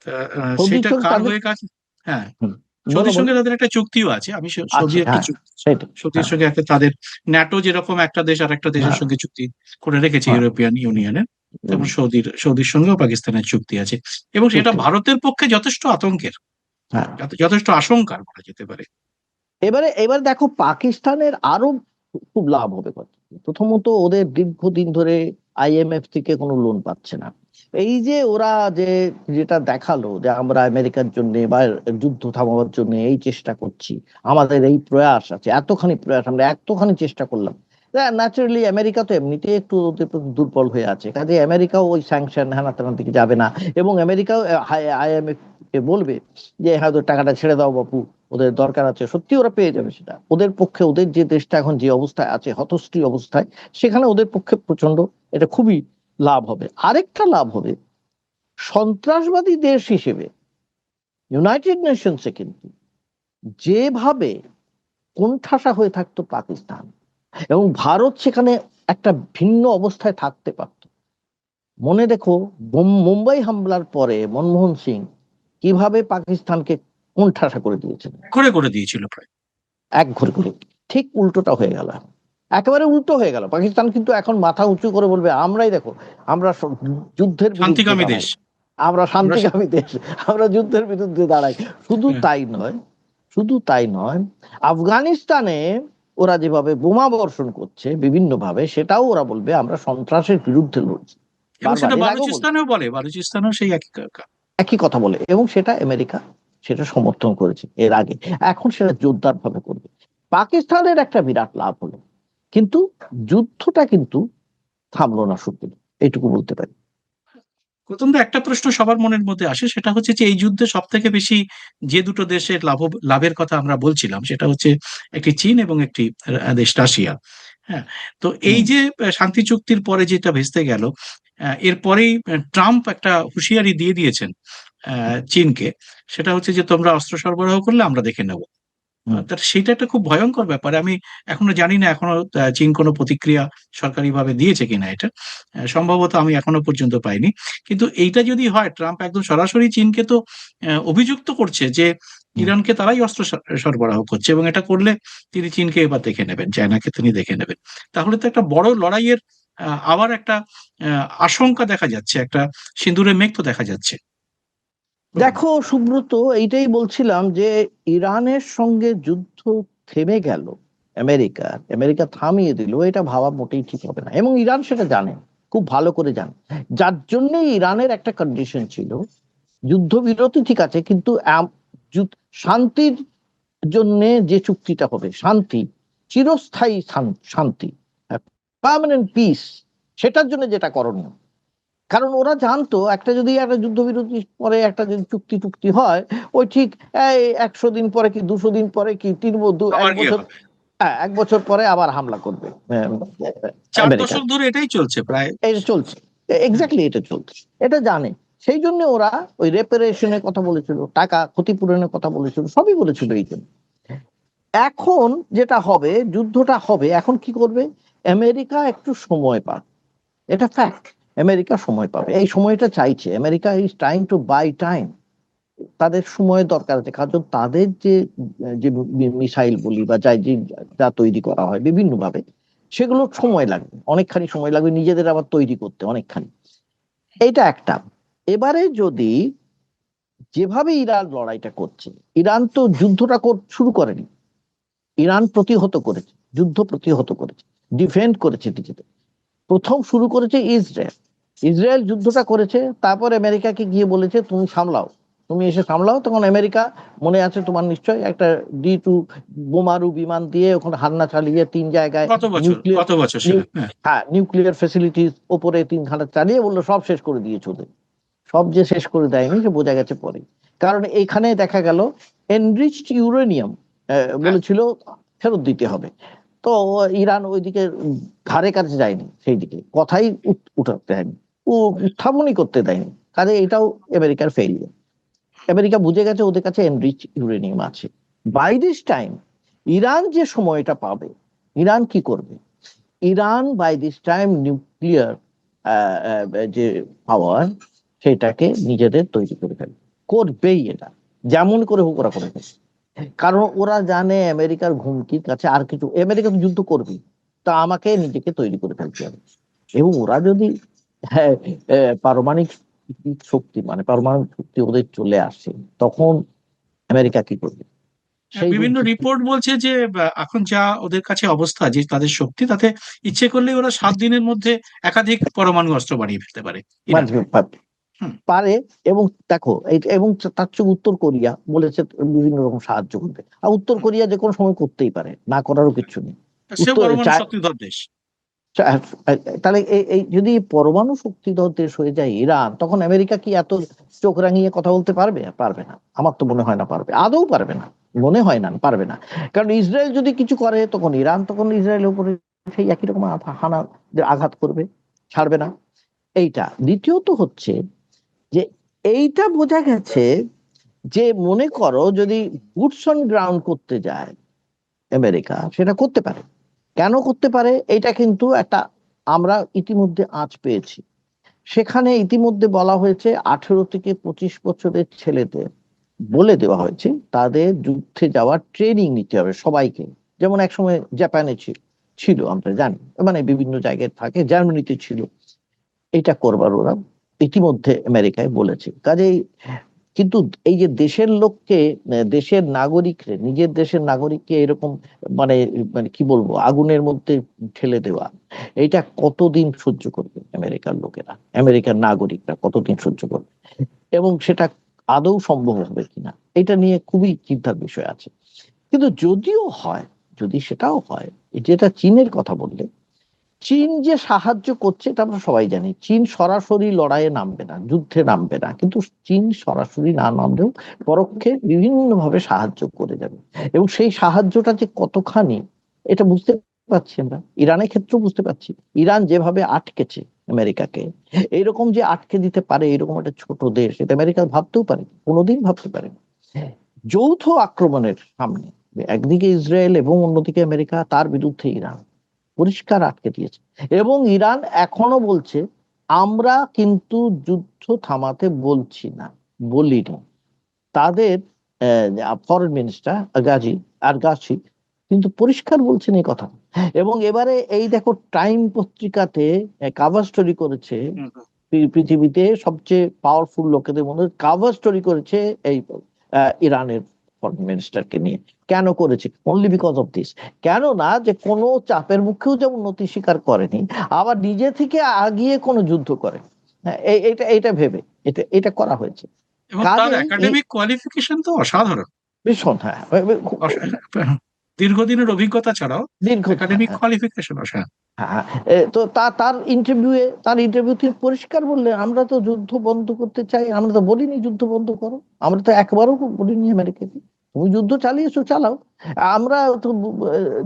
তা, সৌদির সেটা সঙ্গে কার তাদের, হয়ে কাজ। হ্যাঁ, হুম, বলো সৌদির বলো, সঙ্গে তাদের একটা চুক্তিও আছে। আমি সৌদি আছে, একটা হ্যাঁ চুক্তি, সেটাই, সৌদির হ্যাঁ সঙ্গে একটা তাদের ন্যাটো যেরকম একটা দেশ আর একটা দেশের হ্যাঁ সঙ্গে চুক্তি করে রেখেছে হ্যাঁ, ইউরোপিয়ান ইউনিয়নের, হুম, তেমন সৌদির সঙ্গেও পাকিস্তানের চুক্তি আছে। এবং সেটা চুক্তি, ভারতের পক্ষে যথেষ্ট আতঙ্কের, হ্যাঁ। যথেষ্ট আশঙ্কার বলা যেতে পারে। এবার দেখো, পাকিস্তানের আরো খুব লাভ হবে কত। প্রথমত, ওদের দীর্ঘদিন ধরে আইএমএফ থেকে কোনো লোন পাচ্ছে না। এই যে ওরা যে যেটা দেখালো যে আমরা আমেরিকার জন্য বা যুদ্ধ থামাবার জন্য এই চেষ্টা করছি, আমাদের এই প্রয়াস আছে, এতখানি প্রয়াস, আমরা এতখানি চেষ্টা করলাম, ন্যাচারালি আমেরিকা তো এমনিতেই একটু ওদের প্রতি দুর্বল হয়ে আছে, কাজে আমেরিকাও ওই স্যাংশন হ্যানা ত্যানার দিকে যাবে না। এবং আমেরিকাও আইএমএফ কে বলবে যে হ্যাঁ, ওদের টাকাটা ছেড়ে দাও বাপু, ওদের দরকার আছে, সত্যি ওরা পেয়ে যাবে সেটা। ওদের পক্ষে, ওদের যে দেশটা এখন যে অবস্থায় আছে, হতশ্রী অবস্থায়, সেখানে ওদের পক্ষে প্রচন্ড, এটা খুবই লাভ হবে। আরেকটা লাভ হবে, সন্ত্রাসবাদী দেশ হিসেবে ইউনাইটেড নেশনসে কিন্তু যেভাবে কোণঠাসা হয়ে থাকতো পাকিস্তান, এবং ভারত সেখানে একটা ভিন্ন অবস্থায় থাকতে পারত। মনে দেখো, মুম্বাই হামলার পরে মনমোহন সিং কিভাবে পাকিস্তানকে কোণঠাসা করে দিয়েছেন, করে করে দিয়েছিল প্রায়। এক ঘুরে ঘুরে। ঠিক উল্টোটা হয়ে গেল, একেবারে উল্টো হয়ে গেল। পাকিস্তান কিন্তু এখন মাথা উঁচু করে বলবে, আমরাই দেখো, আমরা যুদ্ধের বিরুদ্ধে শান্তিকামী দাঁড়াই, দেশ আমরা আমরা। শান্তিকামী দেশ, আমরা যুদ্ধের বিরুদ্ধে দাঁড়াই। শুধু হ্যাঁ, তাই নয়, শুধু তাই নয়, আফগানিস্তানে ওরা যেভাবে বোমা বর্ষণ করছে বিভিন্ন ভাবে, সেটাও ওরা বলবে আমরা সন্ত্রাসের বিরুদ্ধে লড়ছি। এবং বারবার সেটা এর আগেও বলছে, বালুচিস্তানেও বলে, বালুচিস্তানেও সেই একই একই কথা বলে, এবং সেটা আমেরিকা সেটা সমর্থন করেছে এর আগে, এখন সেটা জোরদার ভাবে করবে। পাকিস্তানের একটা বিরাট লাভ হলো, কিন্তু যুদ্ধটা কিন্তু থামলো না শুধু, এইটুকু বলতে পারি। প্রথম তো একটা প্রশ্ন সবার মনের মধ্যে আসে, সেটা হচ্ছে যে এই যুদ্ধে সব থেকে বেশি যে দুটো দেশের লাভের কথা আমরা বলছিলাম, সেটা হচ্ছে একটি চীন এবং একটি দেশ রাশিয়া। হ্যাঁ, তো এই হুম যে শান্তি চুক্তির পরে যেটা ভেস্তে গেল, এরপরেই ট্রাম্প একটা হুঁশিয়ারি দিয়ে দিয়েছেন চীনকে। সেটা হচ্ছে যে তোমরা অস্ত্র সরবরাহ করলে আমরা দেখে নেব। হুম তা সেটা একটা খুব ভয়ঙ্কর ব্যাপার। আমি এখনো জানি না এখনো চীন কোনো প্রতিক্রিয়া সরকারিভাবে দিয়েছে কিনা এটা। সম্ভবত আমি এখনো পর্যন্ত পাইনি। কিন্তু এইটা যদি হয়, ট্রাম্প একদম সরাসরি চীনকে তো অভিযুক্ত করছে যে হুম। ইরানকে তারাই অস্ত্র সরবরাহ করছে, এবং এটা করলে তিনি চীনকে এবার দেখে নেবেন, চায়নাকে তিনি দেখে নেবেন। তাহলে তো একটা বড় লড়াইয়ের আবার একটা আশঙ্কা দেখা যাচ্ছে, একটা সিঁদুরের মেঘ তো দেখা যাচ্ছে। দেখো সুব্রত, এইটাই বলছিলাম যে ইরানের সঙ্গে যুদ্ধ থেমে গেল, আমেরিকা থামিয়ে দিল, এটা ভাবা মোটেই ঠিক হবে না, এবং ইরান সেটা জানে, খুব ভালো করে জানে। যার জন্য ইরানের একটা কন্ডিশন ছিল, যুদ্ধবিরতি ঠিক আছে, কিন্তু শান্তির জন্য যে চুক্তিটা হবে, শান্তি, চিরস্থায়ী শান্তি, পার্মানেন্ট পিস, সেটার জন্য যেটা করণীয় কারণ ওরা জানতো একটা যদি একটা যুদ্ধবিরতি পরে একটা যদি চুক্তি টুক্তি হয়, ওই ঠিক এই 100 দিন পরে কি 200 দিন পরে কি এক আবার কি বছর, হবে? হ্যাঁ 1 বছর পরে আবার হামলা করবে 4 দশক আমেরিকা। ধরে এটাই চলছে প্রায়। এটা চলছে, হ্যাঁ, এক্স্যাক্টলি এটা চলছে, এটা জানে। সেই জন্য ওরা ওই রেপারেশনের কথা বলেছিল, টাকা ক্ষতিপূরণের কথা বলেছিল, সবই বলেছিল এই জন্য। এখন যেটা হবে, যুদ্ধটা হবে, এখন কি করবে? আমেরিকা একটু সময় পাবে, এটা ফ্যাক্ট। আমেরিকা সময় পাবে, এই সময়টা চাইছে America, is trying to buy time. তাদের সময়ের দরকার আছে, কারণ তাদের যে যে মিসাইল বলি বা যা তৈরি করা হয় বিভিন্ন ভাবে, সেগুলো সময় লাগবে, অনেকখানি সময় লাগবে নিজেদের আবার তৈরি করতে অনেকখানি। এইটা একটা। এবারে যদি যেভাবে ইরান লড়াইটা করছে, ইরান তো যুদ্ধটা শুরু করেনি, ইরান প্রতিহত করেছে, যুদ্ধ প্রতিহত করেছে, ডিফেন্ড করেছে নিজেদের। প্রথম শুরু করেছে ইসরায়েল, ইসরায়েল যুদ্ধটা করেছে, তারপর আমেরিকাকে গিয়ে বলেছে তুমি সামলাও, তুমি এসে সামলাও। তখন আমেরিকা, মনে আছে তোমার নিশ্চয়, একটা D-2 বোমারু বিমান দিয়ে ওখানে হান্না চালিয়ে 3 জায়গায় নিউক্লিয়ার, গত বছর সেটা, হ্যাঁ। হ্যাঁ নিউক্লিয়ার ফেসিলিটিস ওপরে 3 খানা চালিয়ে বললো সব শেষ করে দিয়েছে ওদের। সব যে শেষ করে দেয়নি সে বোঝা গেছে পরে, কারণ এখানে দেখা গেল এনরিচড ইউরেনিয়াম হ্যাঁ, বলেছিল ফেরত দিতে হবে। তো ইরান ওইদিকে ধারে কাছে যায়নি, সেই দিকে কথাই উঠাতে দেয়নি, ও উত্থাপনই করতে দেয়নি। কাজে এটাও আমেরিকার ফেইলিয়ার। আমেরিকা বুঝে গেছে ওদের কাছে এনরিচ ইউরেনিয়াম আছে। বাই দিস টাইম ইরান যে সময়টা পাবে, ইরান কি করবে? Iran by this time nuclear যে পাওয়ার, সেটাকে নিজেদের তৈরি করে ফেলবে, করবেই এটা, যেমন করে হোক ওরা করে ফেলবে। কারণ ওরা জানে আমেরিকার হুমকির কাছে আর কিছু, আমেরিকা তো যুদ্ধ করবে, তা আমাকে নিজেকে তৈরি করে ফেলতে হবে। এবং ওরা যদি, হ্যাঁ, পারমাণবিক শক্তি, মানে পারমাণবিক শক্তি ওদের চলে আসে, তখন আমেরিকা কি করবে? সেই বিভিন্ন যুদ্ধ রিপোর্ট বলছে যে এখন যা ওদের কাছে অবস্থা, যে তাদের শক্তি, তাতে ইচ্ছে করলে ওরা 7 দিনের মধ্যে একাধিক পরমাণু অস্ত্র বানিয়ে ফেলতে পারে ইরান। বাঁচবে হুম। পারে। এবং দেখো এবং তার চেয়ে উত্তর কোরিয়া বলেছে বিভিন্ন রকম সাহায্য করবে, আর উত্তর হুম। কোরিয়া যে কোনো সময় করতেই পারে, না করারও কিছু নেই। সেও উত্তর পরমাণু শক্তিধর দেশ। তাহলে এই যদি পরমাণু শক্তিধর দেশ হয়ে যায় ইরান, তখন আমেরিকা কি এত চোখ রাঙিয়ে কথা বলতে পারবে? পারবে না, আমার তো মনে হয় না পারবে, আদৌ পারবে না, মনে হয় না পারবে না। কারণ ইসরায়েল যদি কিছু করে, তখন ইরান তখন ইসরায়েলের উপরে সেই একই রকম হানা আঘাত করবে, ছাড়বে না। এইটা দ্বিতীয়ত হচ্ছে যে এইটা বোঝা গেছে যে, মনে করো যদি বুটস অন গ্রাউন্ড করতে যায় আমেরিকা, সেটা করতে পারে। কেন করতে পারে? এটা কিন্তু একটা, আমরা ইতিমধ্যে আঁচ পেয়েছি। সেখানে ইতিমধ্যে বলা হয়েছে 18 থেকে 25 বছরের ছেলেদের বলে দেওয়া হয়েছে তাদের যুদ্ধে যাওয়ার ট্রেনিং নিতে হবে সবাইকে। যেমন একসময় জাপানে ছিল আমরা জানি, মানে বিভিন্ন জায়গায় থাকে, জার্মানিতে ছিল। এটা করবার ওরা ইতিমধ্যে আমেরিকায় বলেছে। কাজেই কিন্তু এই যে দেশের লোককে, দেশের নাগরিকরে, নিজের দেশের নাগরিককে এরকম, মানে মানে কি বলবো, আগুনের মধ্যে ঠেলে দেওয়া, এটা কতদিন সহ্য করবে আমেরিকার লোকেরা, আমেরিকার নাগরিকরা কতদিন সহ্য করবে? এবং সেটা আদৌ সম্ভব হবে কিনা, এটা নিয়ে খুবই চিন্তার বিষয় আছে। কিন্তু যদিও হয়, যদি সেটাও হয়, যেটা চীনের কথা বললে, চীন যে সাহায্য করছে এটা আমরা সবাই জানি। চীন সরাসরি লড়াইয়ে নামবে না, যুদ্ধে নামবে না, কিন্তু চীন সরাসরি না নামলেও পরোক্ষে বিভিন্ন ভাবে সাহায্য করে যাবে। এবং সেই সাহায্যটা যে কতখানি, এটা বুঝতে পারছি আমরা, ইরানের ক্ষেত্রেও বুঝতে পারছি। ইরান যেভাবে আটকেছে আমেরিকাকে, এইরকম যে আটকে দিতে পারে এরকম একটা ছোট দেশ, এটা আমেরিকা ভাবতেও পারে, কোনোদিন ভাবতে পারে। যৌথ আক্রমণের সামনে একদিকে ইসরায়েল এবং অন্যদিকে আমেরিকা, তার বিরুদ্ধে ইরান পরিষ্কার আটকে দিয়েছে। এবং ইরান এখনো বলছে আমরা কিন্তু যুদ্ধ থামাতে বলছি না, বলিনি। তাদের ফরেন মিনিস্টার আরগাচি কিন্তু পরিষ্কার বলছেন এই কথা। এবং এবারে এই দেখো, টাইম পত্রিকাতে কাভার স্টোরি করেছে, হুম, হুম। পৃথিবীতে সবচেয়ে পাওয়ারফুল লোকেদের মধ্যে কাভার স্টোরি করেছে এই ইরানের ফরেন মিনিস্টারকে নিয়ে। কেন করেছে? Only because of this. কেন না, যে কোনো চাপের মুখেও যে উন্নতি স্বীকার করেনি, আবার নিজে থেকে আগিয়ে কোনো যুদ্ধ করে, হ্যাঁ, এটা এটা ভেবে এটা করা হয়েছে। এবং তার কাজেই একাডেমিক কোয়ালিফিকেশন তো অসাধারণ। ভীষণ, হ্যাঁ, দীর্ঘদিনের অভিজ্ঞতা ছাড়াও দীর্ঘ, একাডেমিক কোয়ালিফিকেশন অসাধারণ। হ্যাঁ, তো তার ইন্টারভিউ তিনি পরিষ্কার বললেন, আমরা তো যুদ্ধ বন্ধ করতে চাই, আমরা তো বলিনি যুদ্ধ বন্ধ করো, আমরা তো একবারও বলিনি আমেরিকাকে তুমি যুদ্ধ চালিয়েছো চালাও, আমরা তো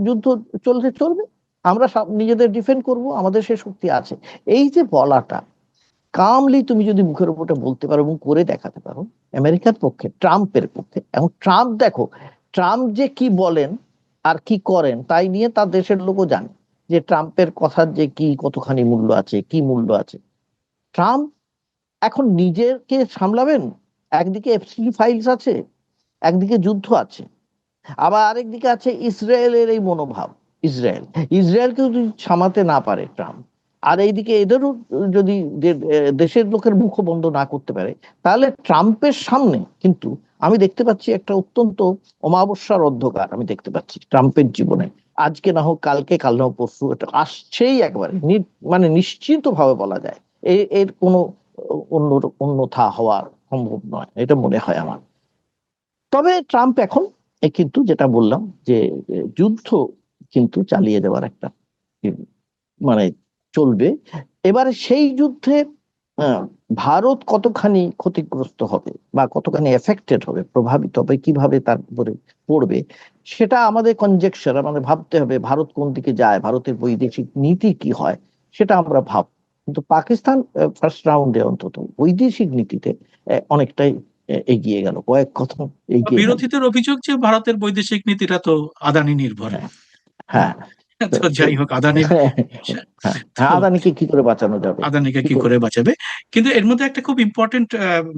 যুদ্ধ চলছে চলবে, আমরা নিজেদের ডিফেন্ড করব, আমাদের সে শক্তি আছে। এই যে বলাটা কামলি তুমি যদি মুখের উপরটা বলতে পারো এবং করে দেখাতে পারো, আমেরিকার পক্ষে, ট্রাম্পের পক্ষে, এবং ট্রাম্প দেখো, ট্রাম্প যে কি বলেন আর কি করেন তাই নিয়ে তার দেশের লোকও জানে যে ট্রাম্পের কথার যে কি কতখানি মূল্য আছে, কি মূল্য আছে। ট্রাম্প এখন নিজেকে সামলাবেন, একদিকে এফসি ফাইলস আছে, একদিকে যুদ্ধ আছে, আবার আরেকদিকে আছে ইসরায়েলের এই মনোভাব। ইসরায়েল ইসরায়েলকে যদি সামাতে না পারে ট্রাম্প, আর এইদিকে এদেরও যদি দেশের লোকের মুখ বন্ধ না করতে পারে, তাহলে ট্রাম্পের সামনে কিন্তু আমি দেখতে পাচ্ছি একটা অত্যন্ত অমাবস্যার অন্ধকার আমি দেখতে পাচ্ছি ট্রাম্পের জীবনে। আজকে না হোক কালকে, কাল না হোক পরশু, এটা আসছেই একবারে, মানে নিশ্চিত ভাবে বলা যায় এর কোনো অন্য অন্যথা হওয়ার সম্ভব নয়, এটা মনে হয় আমার। তবে ট্রাম্প এখন কিন্তু যেটা বললাম যে যুদ্ধ কিন্তু চালিয়ে দেওয়ার একটা মানে চলবে। এবারে সেই যুদ্ধে আহ, ভারত কতখানি ক্ষতিগ্রস্ত হবে বা কতখানি এফেক্টেড হবে, প্রভাবিত হবে, কিভাবে তার উপরে পড়বে, সেটা আমাদের কনজেকচার, আমাদের ভাবতে হবে ভারত কোন দিকে যায়, ভারতের বৈদেশিক নীতি কি হয়, সেটা আমরা ভাব। কিন্তু পাকিস্তান ফার্স্ট রাউন্ডে অন্তত বৈদেশিক নীতিতে অনেকটাই এগিয়ে গেল, কয়েক কদম এগিয়ে গেল। বিরোধীদের অভিযোগ যে ভারতের বৈদেশিক নীতিটা তো আদানি নির্ভর। হ্যাঁ, হ্যাঁ, তো যাই হোক, আদানির হ্যাঁ, তো হ্যাঁ, আদানিকে কি করে বাঁচানো যাবে, আদানিকে কি কি করে। করে বাঁচাবে। কিন্তু এর মধ্যে একটা খুব ইম্পর্টেন্ট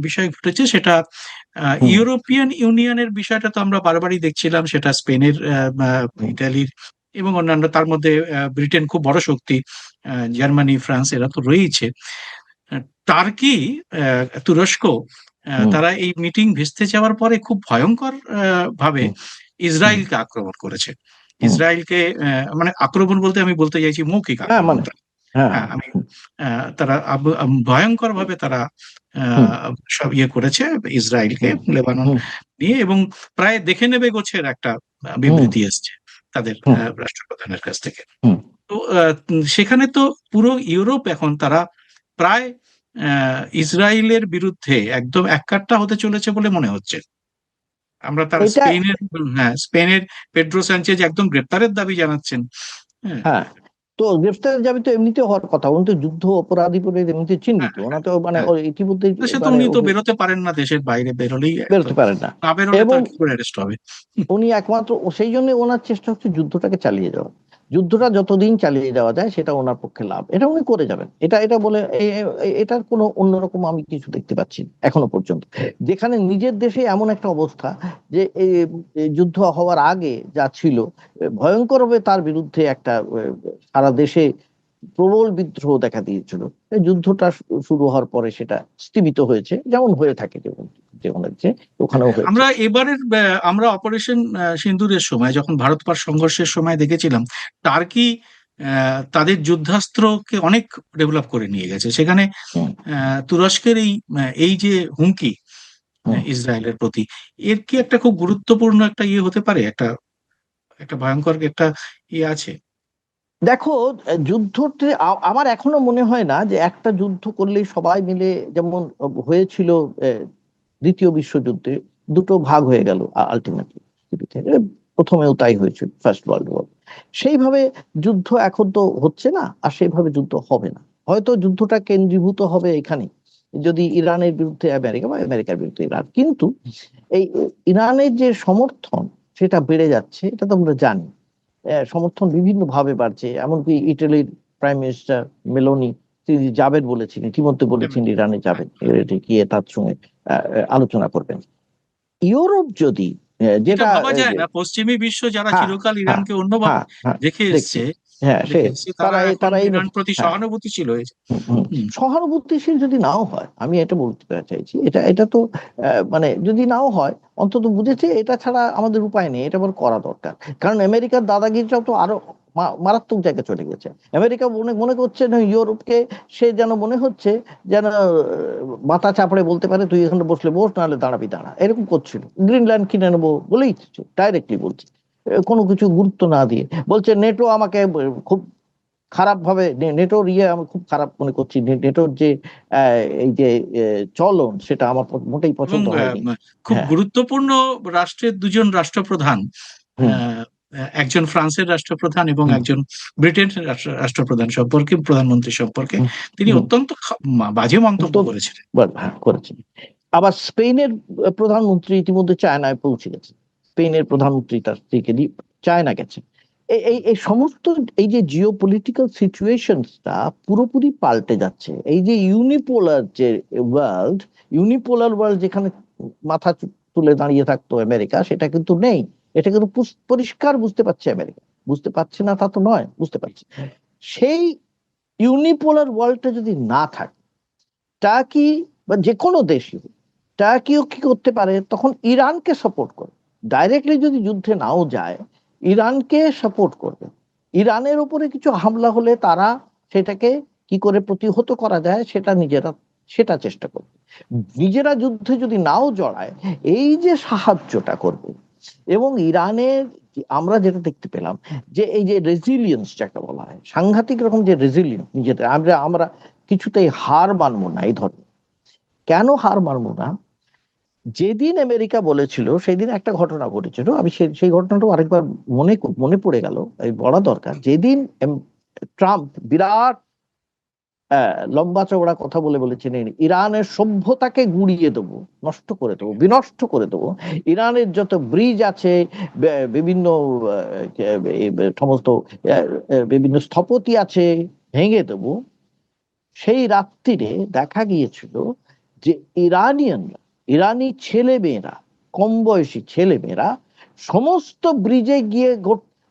বিষয় ঘটেছে, সেটা হুম, ইউরোপিয়ান ইউনিয়নের বিষয়টা তো আমরা বারবারই দেখছিলাম, সেটা স্পেনের, হুম, ইটালির এবং অন্যান্য, তার মধ্যে ব্রিটেন খুব বড় শক্তি, জার্মানি, ফ্রান্স, এরা তো রয়েইছে। টার্কি, তুরস্ক, হুম, তারা এই মিটিং ভেস্তে যাওয়ার পরে খুব ভয়ঙ্কর ভাবে হুম, হুম, ইসরায়েলকে আক্রমণ করেছে। হুম। ইসরায়েলকে মানে আক্রমণ বলতে আমি বলতে চাইছি মৌখিক হ্যাঁ, আক্রমণ। মানে, হ্যাঁ, হ্যাঁ, আমি তারা ভয়ঙ্কর ভাবে তারা হুম, সব ইয়ে করেছে ইসরায়েলকে, হুম, লেবানন হুম, নিয়ে, এবং প্রায় দেখে নেবে গোছের একটা হুম, বিবৃতি এসছে তাদের হুম, রাষ্ট্রপ্রধানের কাছ থেকে। হুম। তো সেখানে তো পুরো ইউরোপ এখন তারা প্রায় ইসরায়েলের বিরুদ্ধে একদম এককাট্টা হতে চলেছে বলে মনে হচ্ছে। আমরা তার এটা, স্পেনের, হ্যাঁ, স্পেনের পেড্রো সানচেজ একদম গ্রেপ্তারের দাবি জানাচ্ছেন। হ্যাঁ, হ্যাঁ, তো গ্রেফতার যাবে তো এমনিতে হওয়ার কথা, উনি তো যুদ্ধ অপরাধী বলে এমনিতে হ্যাঁ, চিহ্নিত, ওনা তো মানে হ্যাঁ। ইতিমধ্যে তো সে তো মানে উনি তো বেরোতে পারেন না, দেশের বাইরে বেরোলেই একদম, বেরোতে পারেন না। না বেরোলে তো এবং আর কি করে অ্যারেস্ট হবে। উনি একমাত্র সেই জন্য ওনার চেষ্টা হচ্ছে যুদ্ধটাকে চালিয়ে যাওয়া, যুদ্ধটা যতদিন চালিয়ে যাওয়া যায় সেটা ওনার পক্ষে লাভ, এটা উনি করে যাবেন, এটা বলে এটার কোনো অন্যরকম আমি কিছু দেখতে পাচ্ছি না এখনো পর্যন্ত। যেখানে নিজের দেশে এমন একটা অবস্থা যে এই যুদ্ধ হওয়ার আগে যা ছিল, ভয়ঙ্কর ভাবে তার বিরুদ্ধে একটা সারা দেশে প্রবল বিদ্রোহ দেখা দিয়েছিল। এই যুদ্ধটা শুরু হওয়ার পরে সেটা স্তীমিত হয়েছে, যেমন হয়ে থাকে, যেমন যেমন হচ্ছে ওখানেও হয়েছে। আমরা এবারের আমরা অপারেশন সিন্দুরের সময়, যখন ভারত পাক সংঘর্ষের সময় দেখেছিলাম, টার্কি তাদের যুদ্ধাস্ত্রকে অনেক ডেভেলপ করে নিয়ে গেছে সেখানে। হুম, তুরস্কের এই যে হুমকি হুম। ইসরায়েলের প্রতি, এর কি একটা খুব গুরুত্বপূর্ণ একটা ইয়ে হতে পারে, একটা একটা ভয়ঙ্কর একটা ইয়ে আছে। দেখো, যুদ্ধতে আমার এখনো মনে হয় না যে একটা যুদ্ধ করলেই সবাই মিলে, যেমন হয়েছিল দ্বিতীয় বিশ্বযুদ্ধে, দুটো ভাগ হয়ে গেল আলটিমেটলি পৃথিবীতে, প্রথমেও তাই হয়েছিল ফার্স্ট ওয়ার্ল্ড ওয়ার। সেইভাবে যুদ্ধ এখন তো হচ্ছে না, আর সেইভাবে যুদ্ধ হবে না, হয়তো যুদ্ধটা কেন্দ্রীভূত হবে এখানে, যদি ইরানের বিরুদ্ধে আমেরিকা বা আমেরিকার বিরুদ্ধে ইরান। কিন্তু এই ইরানের যে সমর্থন সেটা বেড়ে যাচ্ছে, এটা তো আমরা জানি, সমর্থন বিভিন্ন ভাবে বাড়ছে, এমনকি ইটালির প্রাইম মিনিস্টার মেলোনি তিনি যাবেন বলেছেন, ইতিমধ্যে বলেছেন ইরানে যাবেন, গিয়ে তার সঙ্গে আলোচনা করবেন। ইউরোপ যদি এটা যেটা ভাবা যায় না, পশ্চিমী বিশ্ব যারা হ্যাঁ, চিরকাল হ্যাঁ, ইরানকে অন্যভাবে হ্যাঁ, হ্যাঁ, দেখে দেখছি, এসছে, হ্যাঁ, সে তারা এখন তারা এই ইরান প্রতি হ্যাঁ, সহানুভূতিশীল হয়েছে। হুম, হুম। হুম। সহানুভূতিশীল যদি নাও হয়, আমি এটা বলতে চাইছি, এটা এটা তো মানে যদি নাও হয়, অন্তত বুঝেছে এটা ছাড়া আমাদের উপায় নেই, এটা আবার করা দরকার। কারণ আমেরিকার দাদাগিরিটাও তো আরো মারাত্মক জায়গায় চলে গেছে। আমেরিকা মনে মনে করছে না ইউরোপকে, সে যেন মনে হচ্ছে যেন মাথা চাপড়ে বলতে পারে তুই এখানে বসলে বস, নাহলে দাঁড়াবি দাঁড়া, এরকম করছিল। গ্রিনল্যান্ড কিনে নেবো বলেই ডাইরেক্টলি বলছে, কোনো কিছু গুরুত্ব না দিয়ে বলছে নেটো আমাকে খুব খারাপ ভাবে নেটোর আমি খুব খারাপ মনে করছি। নেটোর যে এই যে চলন, সেটা আমার মোটেই এবং পছন্দ হয়নি। খুব হ্যাঁ। গুরুত্বপূর্ণ রাষ্ট্রের দুজন রাষ্ট্রপ্রধান, হুম। আহ, একজন ফ্রান্সের রাষ্ট্রপ্রধান এবং হুম। একজন ব্রিটেনের রাষ্ট্রপ্রধান সম্পর্কে, প্রধানমন্ত্রী সম্পর্কে হুম। তিনি হুম। অত্যন্ত বাজে মন্তব্য অত্যন্ত করেছিলেন। হ্যাঁ, করেছেন। আবার স্পেনের প্রধানমন্ত্রী ইতিমধ্যে চায়নায় পৌঁছে গেছে। স্পেনের প্রধানমন্ত্রী তার স্ত্রীকে নিয়ে চায়না গেছে। এই এই এই সমস্ত এই যে জিও পলিটিক্যাল সিচুয়েশনটা পুরোপুরি পাল্টে যাচ্ছে। এই যে ইউনিপোলার যে ওয়ার্ল্ড, ইউনিপোলার ওয়ার্ল্ড যেখানে মাথা তুলে দাঁড়িয়ে থাকতো আমেরিকা, সেটা কিন্তু নেই। এটা কিন্তু পরিষ্কার বুঝতে পারছে আমেরিকা। বুঝতে পারছে না তা তো নয়, বুঝতে পারছে। সেই ইউনিপোলার ওয়ার্ল্ডটা যদি না থাকে, টার্কি বা যে কোনো দেশই হোক, টার্কিও কি করতে পারে, তখন ইরানকে সাপোর্ট করে। ডাইরেক্টলি যদি যুদ্ধে নাও যায়, ইরানকে সাপোর্ট করবে। ইরানের উপরে কিছু হামলা হলে তারা সেটাকে কি করে প্রতিহত করা যায় সেটা চেষ্টা করবে। নিজেরা যুদ্ধে যদি নাও জড়ায়, এই যে সাহায্যটা করবে। এবং ইরানের আমরা যেটা দেখতে পেলাম, যে এই যে রেজিলিয়েন্স যাকে বলা হয়, সাংঘাতিক রকম যে রেজিলিয়েন্স, নিজেদের আমরা আমরা কিছুতেই হার মানবো না এই ধরনের। কেন হার মানবো না? যেদিন আমেরিকা বলেছিল, সেই দিন একটা ঘটনা ঘটেছিল, আমি সেই ঘটনাটা আরেকবার মনে পড়ে গেল, এই বলা দরকার। যেদিন ট্রাম্প বিরাট লম্বা চওড়া কথা বলেছিলেন, ইরানের সভ্যতাকে গুঁড়িয়ে দেবো, নষ্ট করে দেবো, বিনষ্ট করে দেবো, ইরানের যত ব্রিজ আছে, বিভিন্ন সমস্ত বিভিন্ন স্থপতি আছে, ভেঙে দেবো। সেই রাত্রিরে দেখা গিয়েছিল যে ইরানি ছেলে মেয়েরা, কম বয়সী ছেলে মেয়েরা সমস্ত ব্রিজে গিয়ে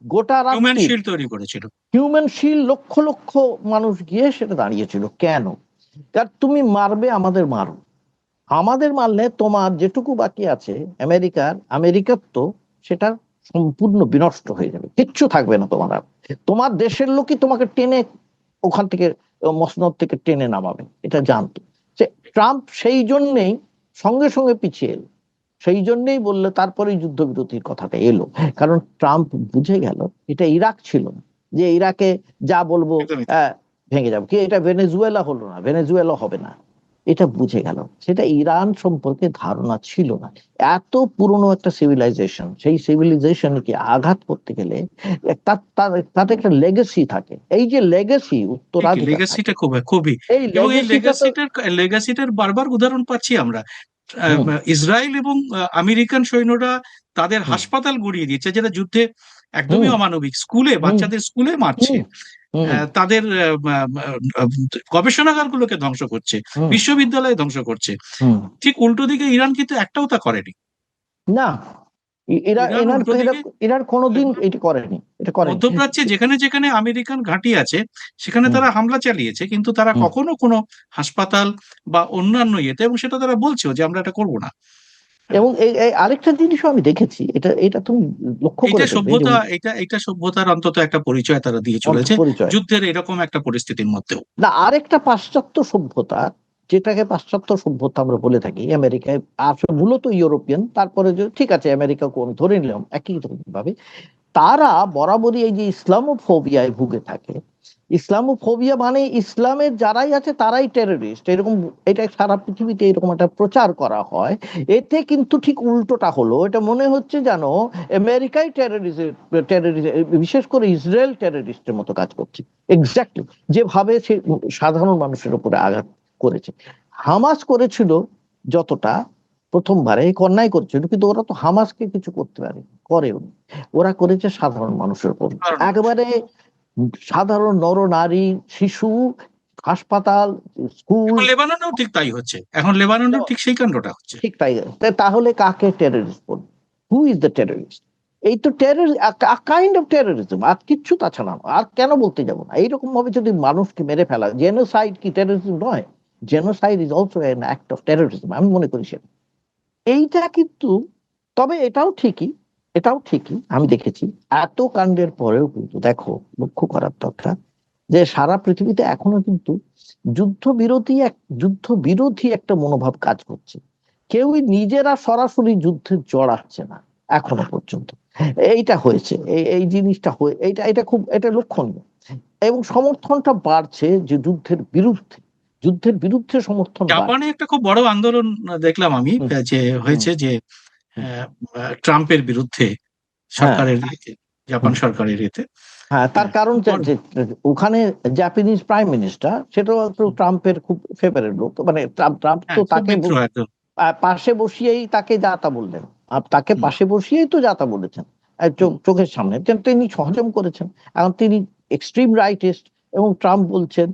গোটা হিউম্যান রাত্রি শিল্ড তৈরি করেছিল। হিউম্যান শিল্ড, লক্ষ লক্ষ মানুষ গিয়ে সেটা দাঁড়িয়েছিল। কেন? কারণ তুমি মারবে, আমাদের মারলে তোমার যেটুকু বাকি আছে আমেরিকার তো সেটা সম্পূর্ণ বিনষ্ট হয়ে যাবে, কিচ্ছু থাকবে না তোমার আর। তোমার দেশের লোকই তোমাকে টেনে ওখান থেকে, মসনদ থেকে টেনে নামাবে, এটা জানতো। সে ট্রাম্প সেই জন্যেই সঙ্গে সঙ্গে পিছিয়ে এলো। সেই জন্যই বললে, তারপরেই যুদ্ধবিরতির কথাটা এলো। কারণ ট্রাম্প বুঝে গেল এটা ইরাক ছিল না, যে ইরাকে যা বলবো একদমই তাই। ভেঙে যাবে। কি এটা ভেনেজুয়েলা হলো না, ভেনেজুয়েলা হবে না, এটা বুঝে গেল। সেটা ইরান সম্পর্কে ধারণা ছিল না। এত পুরনো একটা সিভিলাইজেশন, সেই সিভিলাইজেশনকে আঘাত করতে গেলে তাতে একটা লেগেসি থাকে। এই যে লেগেসি, ঠিকই, উত্তরাধিকার থাকে। লেগাসিটা খুবই, এই এবং এই লেগেসিটা তো লেগাসিটার বারবার উদাহরণ পাচ্ছি আমরা। হুম। ইসরায়েল এবং আমেরিকান সৈন্যরা তাদের হুম। হাসপাতাল গুঁড়িয়ে দিচ্ছে, যেটা যুদ্ধে একদমই হুম। অমানবিক। হুম। বাচ্চাদের স্কুলে মারছে, হুম। হুম। তাদের গবেষণাগারগুলোকে ধ্বংস করছে, হুম। বিশ্ববিদ্যালয় ধ্বংস করছে। হুম। ঠিক উল্টো দিকে ইরান কিন্তু একটাও তা করেনি। না, এরা ইরান এনার উল্টো এরা দিকে এনার কোনোদিন এটা করেনি। মধ্যপ্রাচ্যে যেখানে যেখানে আমেরিকান ঘাঁটি আছে, সেখানে হুম। তারা হামলা চালিয়েছে, কিন্তু তারা হুম। কখনো কোনো হাসপাতাল বা অন্যান্য ইয়েতে, এবং সেটা তারা বলছেও যে আমরা এটা করবো না। হ্যাঁ, এবং এই আরেকটা জিনিসও আমি দেখেছি, এটা এটা তুমি লক্ষ্য করে দেখবে যে এটা সভ্যতার অন্তত একটা পরিচয় তারা দিয়ে চলেছে, পরিচয় যুদ্ধের এরকম একটা পরিস্থিতির মধ্যেও। না, আরেকটা পাশ্চাত্য সভ্যতা, যেটাকে পাশ্চাত্য সভ্যতা আমরা বলে থাকি আমেরিকায়, আসলে মূলত ইউরোপিয়ান, তারপরে যে ঠিক আছে আমেরিকা কোন ধরে নিলাম একই ভাবে, তারা বরাবরই এই যে ইসলামোফোবিয়ায় ভুগে থাকে। ইসলামোফোবিয়া মানে ইসলামের যারাই আছে তারাই টেররিস্ট, এরকম। এটা সারা পৃথিবীতে এরকম একটা প্রচার করা হয়। এতে কিন্তু ঠিক উল্টোটা হলো। এটা মনে হচ্ছে যেন আমেরিকাই টেররিস্ট, বিশেষ করে ইসরায়েল টেররিস্টের মতো কাজ করছে। এক্স্যাক্টলি যেভাবে সে সাধারণ মানুষের উপরে আঘাত করেছে। হামাস করেছিল যতটা, প্রথমবারে অন্যায় করেছিল, কিন্তু ওরা তো হামাসকে কিছু করতে পারে, করেও। ওরা করেছে সাধারণ মানুষের উপর, সাধারণ মানুষ। একেবারে সাধারণ নর নারী, শিশু, হাসপাতাল, স্কুল। এখন লেবাননেও ঠিক তাই হচ্ছে, এখন লেবাননেও ঠিক সেই কাণ্ডটা হচ্ছে। ঠিক তাই। তাহলে কাকে টেররিস্ট বলবো? Who is the terrorist? এই তো কাইন্ড অফ টেররিজম, আর কিচ্ছু তাছাড়া না। আর কেন বলতে যাব না? এইরকম ভাবে যদি মানুষকে মেরে ফেলা, জেনোসাইড কি টেররিজম নয়? Genocide is also an act of terrorism, আমি মনে করি সেটা। এইটা কিন্তু, তবে এটাও ঠিকই আমি দেখেছি, এত কাণ্ডের পরেও কিন্তু দেখো, লক্ষ্য করার দরকার যে সারা পৃথিবীতে এখনো কিন্তু যুদ্ধ বিরোধী একটা মনোভাব কাজ করছে। কেউই নিজেরা সরাসরি যুদ্ধে জড়াচ্ছে না এখনো পর্যন্ত। এইটা হয়েছে, এই জিনিসটা এটা খুব এটা লক্ষণীয়, এবং সমর্থনটা বাড়ছে যে যুদ্ধের বিরুদ্ধে সমর্থন জাপানে বাড়ছে। একটা খুব বড় আন্দোলন দেখলাম আমি, হুম, যে হুম, হয়েছে যে হুম, ট্রাম্পের বিরুদ্ধে হ্যাঁ, সরকারের ইয়েতে, জাপান হুম, সরকারের ইয়েতে। হ্যাঁ, তার হ্যাঁ, কারণ বড় যে ওখানে জাপানিজ প্রাইম মিনিস্টার সেটাও তো হুম, ট্রাম্পের খুব ফেভারিট লোক, মানে ট্রাম্প তো হ্যাঁ, খুব তাকে মিত্র একদম। পাশে বসিয়েই তাকে যা তা বললেন, আর তাকে হুম, পাশে বসিয়েই তো যা তা বলেছেন, হুম, চোখের সামনে তিনি হজম করেছেন। এখন তিনি এক্সট্রিম রাইটিস্ট, এবং ট্রাম্প বলছেন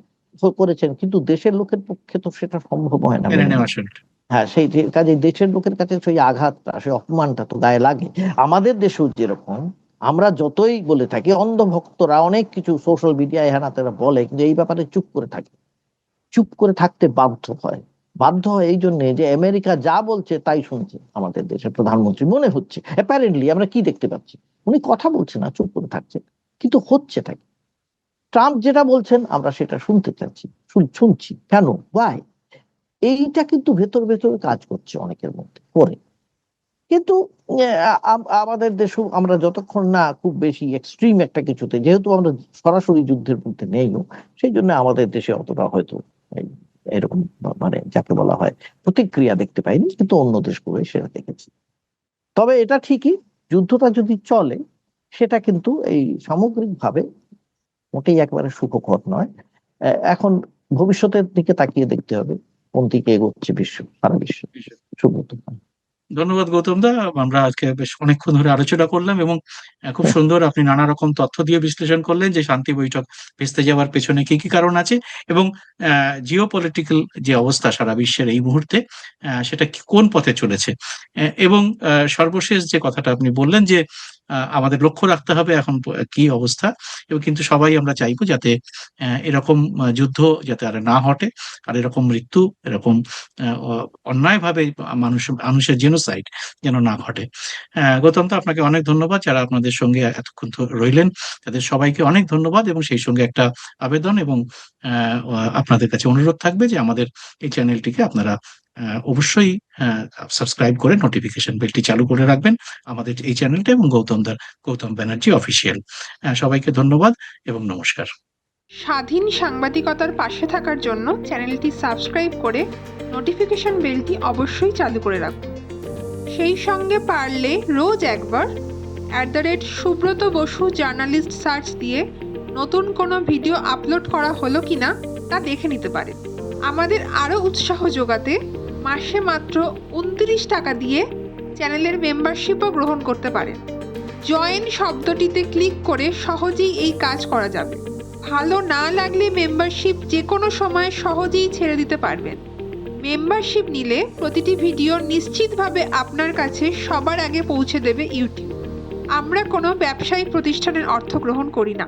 করেছেন, কিন্তু দেশের লোকের পক্ষে তো সেটা সম্ভব হয় না মেনে মেনে নেওয়া নেওয়া। আসলে। হ্যাঁ, সেই যে কাজে দেশের লোকের কাছে সেই আঘাতটা, সেই অপমানটা তো গায়ে লাগে। আমাদের দেশেও যেরকম, আমরা যতই বলে থাকি, অন্ধভক্তরা অনেক কিছু সোশ্যাল মিডিয়ায় হ্যানা তেরা বলে, কিন্তু এই ব্যাপারে চুপ করে থাকে, চুপ করে থাকতে বাধ্য হয় এই জন্য যে আমেরিকা যা বলছে তাই শুনছে আমাদের দেশের প্রধানমন্ত্রী, মনে হচ্ছে অ্যাপারেন্টলি। আমরা কি দেখতে পাচ্ছি, উনি কথা বলছে না, চুপ করে থাকছে, কিন্তু হচ্ছে তাই। ট্রাম্প যেটা বলছেন আমরা সেটা শুনতে চাচ্ছি, শুনছি কেন, ওয়াই? এইটা কিন্তু ভেতর ভেতর কাজ করছে অনেকের মধ্যে করে। কিন্তু আমাদের দেশে আমরা যতক্ষণ না খুব বেশি এক্সট্রিম একটা কিছুতে, যেহেতু আমরা সরাসরি যুদ্ধের মধ্যে নেইও, সেই জন্য আমাদের দেশে অতটা হয়তো এই এরকম মানে যাকে বলা হয় প্রতিক্রিয়া দেখতে পাইনি, কিন্তু অন্য দেশগুলো সেটা দেখেছি। তবে এটা ঠিকই, যুদ্ধটা যদি চলে সেটা কিন্তু এই সামগ্রিকভাবে মোটেই একেবারে সুখকর নয়। এখন ভবিষ্যতের দিকে তাকিয়ে দেখতে হবে কোন দিকে এগোচ্ছে সারা বিশ্ব। সুব্রত। ধন্যবাদ গৌতম দা। আমরা আজকে বেশ অনেকক্ষণ ধরে আলোচনা করলাম, এবং খুব সুন্দর আপনি নানা রকম তথ্য দিয়ে বিশ্লেষণ করলেন যে শান্তি বৈঠক ভেস্তে যাওয়ার পেছনে কি কি কারণ আছে, এবং জিও পলিটিক্যাল যে অবস্থা সারা বিশ্বের এই মুহূর্তে, সেটা কোন পথে চলেছে। এবং সর্বশেষ যে কথাটা আপনি বললেন যে আমাদের লক্ষ্য রাখতে হবে এখন কি অবস্থা, এবং কিন্তু সবাই আমরা চাইবো যাতে এরকম যুদ্ধ যাতে আর না ঘটে, আর এরকম মৃত্যু, এরকম অন্যায়ভাবে মানুষের জেনোসাইড যেন না ঘটে। গৌতম দা, আপনাকে অনেক ধন্যবাদ। যারা আপনাদের সঙ্গে এতক্ষণ রইলেন তাদের সবাইকে অনেক ধন্যবাদ, এবং সেই সঙ্গে একটা আবেদন এবং আপনাদের কাছে অনুরোধ থাকবে যে আমাদের এই চ্যানেলটিকে আপনারা অবশ্যই সাবস্ক্রাইব করে নোটিফিকেশন বেলটি চালু করে রাখবেন, আমাদের এই চ্যানেলটা এবং গৌতম ব্যানার্জি অফিসিয়াল। সবাইকে ধন্যবাদ এবং নমস্কার। স্বাধীন সাংবাদিকতার পাশে থাকার জন্য চ্যানেলটি সাবস্ক্রাইব করে নোটিফিকেশন বেলটি অবশ্যই চালু করে রাখুন। সেই সঙ্গে পারলে রোজ একবার @সুব্রত বসু জার্নালিস্ট সার্চ দিয়ে নতুন কোনো ভিডিও আপলোড করা হলো কিনা তা দেখে নিতে পারেন। আমাদের আরও উৎসাহ যোগাতে মাসে মাত্র 29 টাকা দিয়ে চ্যানেলের মেম্বারশিপও গ্রহণ করতে পারেন। জয়েন শব্দটিতে ক্লিক করে সহজেই এই কাজ করা যাবে। ভালো না লাগলে মেম্বারশিপ যে কোনো সময় সহজেই ছেড়ে দিতে পারবেন। মেম্বারশিপ নিলে প্রতিটি ভিডিও নিশ্চিতভাবে আপনার কাছে সবার আগে পৌঁছে দেবে ইউটিউব। আমরা কোনো ব্যবসায়িক প্রতিষ্ঠানের অর্থ গ্রহণ করি না।